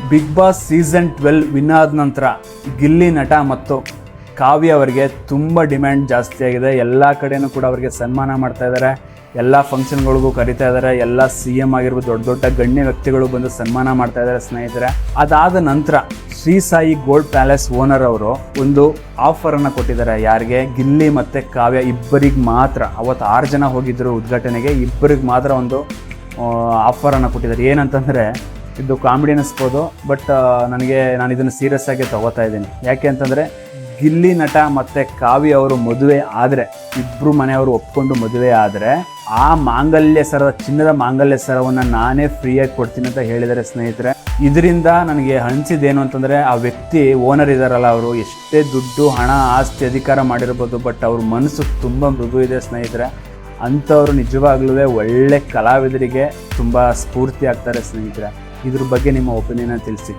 Big boss season 12 win ಆದ ನಂತರ ಗಿಲ್ಲಿ ನಟ ಮತ್ತು ಕಾವ್ಯ ಅವರಿಗೆ ತುಂಬ ಡಿಮ್ಯಾಂಡ್ ಜಾಸ್ತಿ ಆಗಿದೆ. ಎಲ್ಲ ಕಡೆಯೂ ಕೂಡ ಅವರಿಗೆ ಸನ್ಮಾನ ಮಾಡ್ತಾ ಇದ್ದಾರೆ, ಎಲ್ಲ ಫಂಕ್ಷನ್ಗಳಿಗೂ ಕರಿತಾ ಇದ್ದಾರೆ, ಎಲ್ಲ CM ಆಗಿರ್ಬೋದು ದೊಡ್ಡ ದೊಡ್ಡ ಗಣ್ಯ ವ್ಯಕ್ತಿಗಳು ಬಂದು ಸನ್ಮಾನ ಮಾಡ್ತಾ ಇದ್ದಾರೆ ಸ್ನೇಹಿತರೆ. ಅದಾದ ನಂತರ Shri Sai gold palace owner ಅವರು ಒಂದು ಆಫರನ್ನು ಕೊಟ್ಟಿದ್ದಾರೆ. ಯಾರಿಗೆ? ಗಿಲ್ಲಿ ಮತ್ತು ಕಾವ್ಯ ಇಬ್ಬರಿಗೆ ಮಾತ್ರ. ಅವತ್ತು 6 ಜನ ಹೋಗಿದ್ದರು ಉದ್ಘಾಟನೆಗೆ, ಇಬ್ಬರಿಗೆ ಮಾತ್ರ ಒಂದು ಆಫರನ್ನು ಕೊಟ್ಟಿದ್ದಾರೆ. ಏನಂತಂದರೆ, ಇದು ಕಾಮಿಡಿ ಅನ್ನಿಸ್ಬೋದು, ಬಟ್ ನಾನು ಇದನ್ನು ಸೀರಿಯಸ್ ಆಗಿ ತಗೋತಾ ಇದ್ದೀನಿ. ಯಾಕೆ ಅಂತಂದರೆ, ಗಿಲ್ಲಿ ನಟ ಮತ್ತು ಕಾವ್ಯ ಅವರು ಮದುವೆ ಆದರೆ, ಇಬ್ಬರು ಮನೆಯವರು ಒಪ್ಕೊಂಡು ಮದುವೆ ಆದರೆ, ಆ ಮಾಂಗಲ್ಯ ಸರದ ಚಿನ್ನದ ಮಾಂಗಲ್ಯ ಸರವನ್ನು ನಾನೇ ಫ್ರೀಯಾಗಿ ಕೊಡ್ತೀನಿ ಅಂತ ಹೇಳಿದ್ದಾರೆ ಸ್ನೇಹಿತರೆ. ಇದರಿಂದ ನನಗೆ ಅನಿಸಿದ್ದೇನು ಅಂತಂದರೆ, ಆ ವ್ಯಕ್ತಿ ಓನರ್ ಇದ್ದಾರಲ್ಲ, ಅವರು ಎಷ್ಟೇ ದುಡ್ಡು ಹಣ ಆಸ್ತಿ ಅಧಿಕಾರ ಮಾಡಿರ್ಬೋದು, ಬಟ್ ಅವ್ರ ಮನಸ್ಸು ತುಂಬ ಮೃದು ಇದೆ ಸ್ನೇಹಿತರೆ. ಅಂಥವ್ರು ನಿಜವಾಗ್ಲೂ ಒಳ್ಳೆ ಕಲಾವಿದರಿಗೆ ತುಂಬ ಸ್ಫೂರ್ತಿ ಆಗ್ತಾರೆ ಸ್ನೇಹಿತರೆ. ಇದ್ರ ಬಗ್ಗೆ ನಿಮ್ಮ ಒಪಿನಿಯನ್ ತಿಳಿಸಿ.